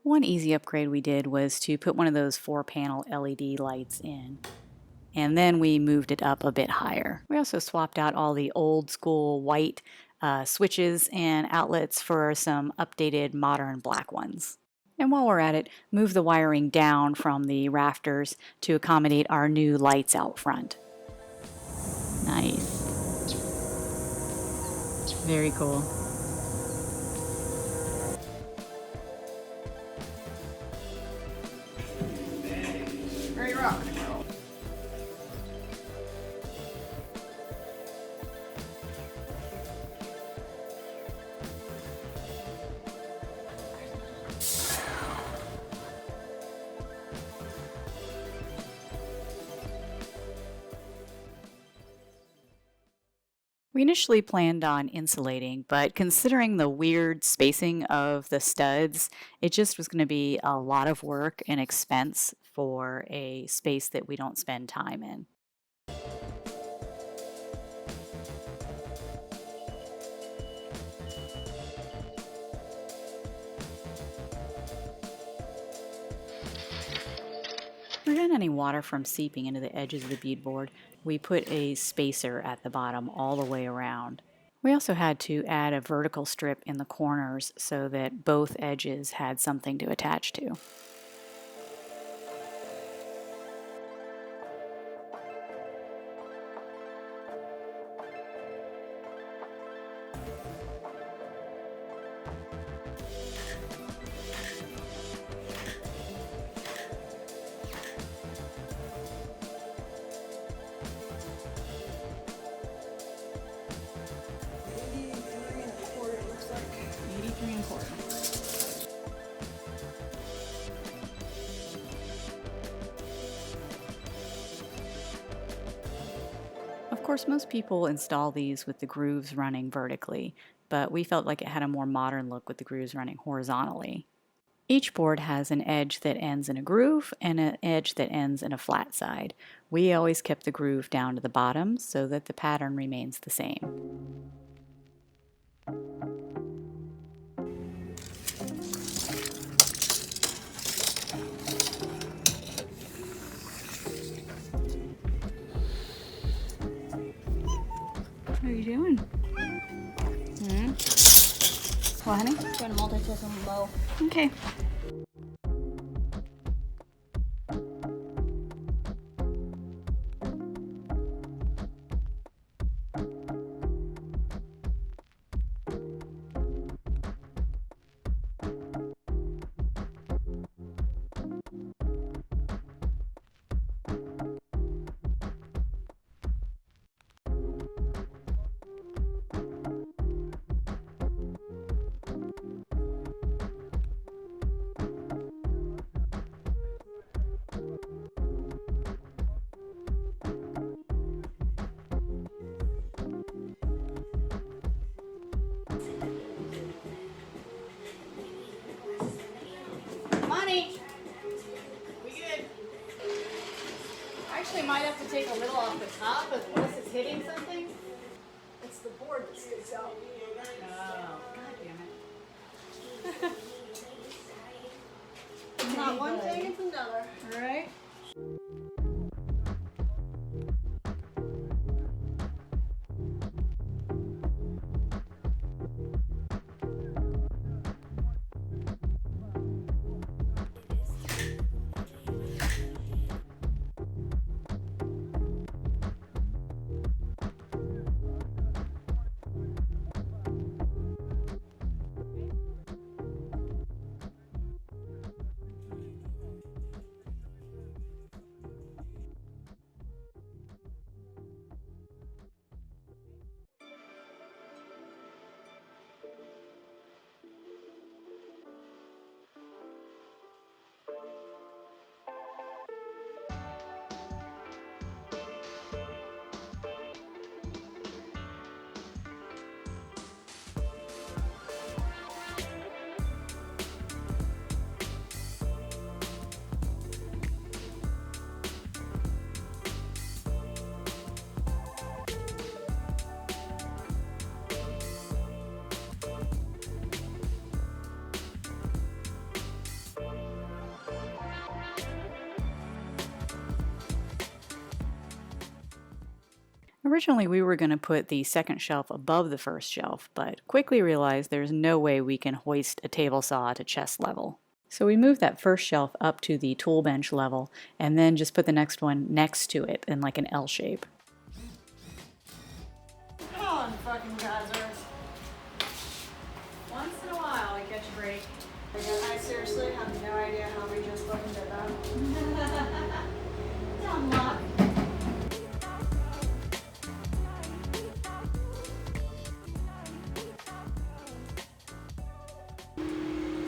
One easy upgrade we did was to put one of those 4-panel LED lights in, and then we moved it up a bit higher. We also swapped out all the old school white switches and outlets for some updated modern black ones. And while we're at it, move the wiring down from the rafters to accommodate our new lights out front. Nice. Very cool. Ready to rock. We initially planned on insulating, but considering the weird spacing of the studs, it just was going to be a lot of work and expense for a space that we don't spend time in. To prevent any water from seeping into the edges of the beadboard, we put a spacer at the bottom all the way around. We also had to add a vertical strip in the corners so that both edges had something to attach to. Of course, most people install these with the grooves running vertically, but we felt like it had a more modern look with the grooves running horizontally. Each board has an edge that ends in a groove and an edge that ends in a flat side. We always kept the groove down to the bottom so that the pattern remains the same. What are you doing? What, honey? Trying to multitask on low. Okay. Money! We good? I actually might have to take a little off the top unless it's hitting something. It's the board that sticks out. Oh, god damn it. It's not one thing, it's another. Right? Originally, we were going to put the second shelf above the first shelf, but quickly realized there's no way we can hoist a table saw to chest level. So we moved that first shelf up to the tool bench level, and then just put the next one next to it in like an L shape. Come on, fucking geysers. Once in a while, we catch a break. I seriously have no idea how we just fucking did that. Dumb luck.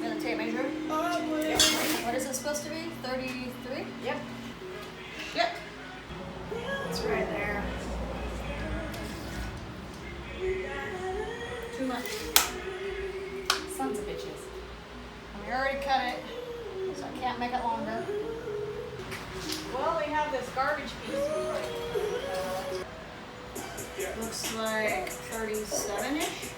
Gonna tape measure? Yep. What is it supposed to be? 33? Yep. Yep. It's right there. Too much. Sons of bitches. We already cut it, so I can't make it longer. Well, we have this garbage piece. Looks like 37-ish.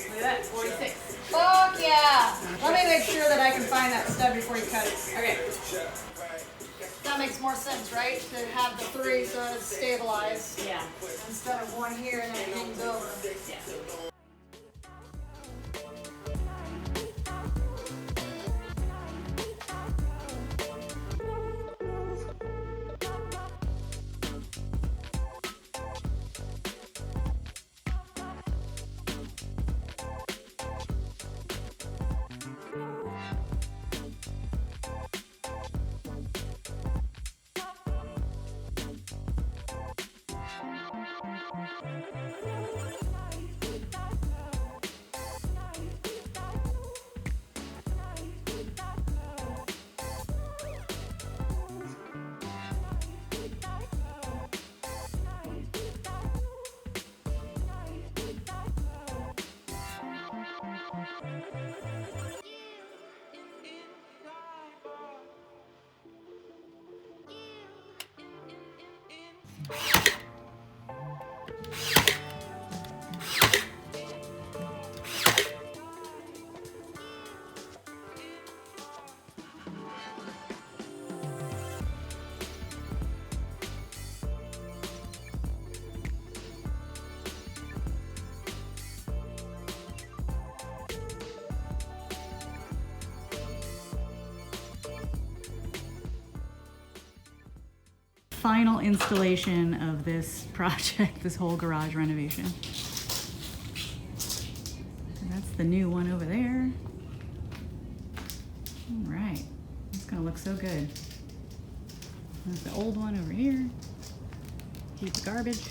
Look at that, 46. Fuck yeah! Let me make sure that I can find that stud before you cut it. Okay. That makes more sense, right? To have the 3 so it's stabilized. Yeah. Instead of one here and then it hangs over. Yeah. Final installation of this project, this whole garage renovation. So that's the new one over there. All right, it's gonna look so good. There's the old one over here. Keep the garbage.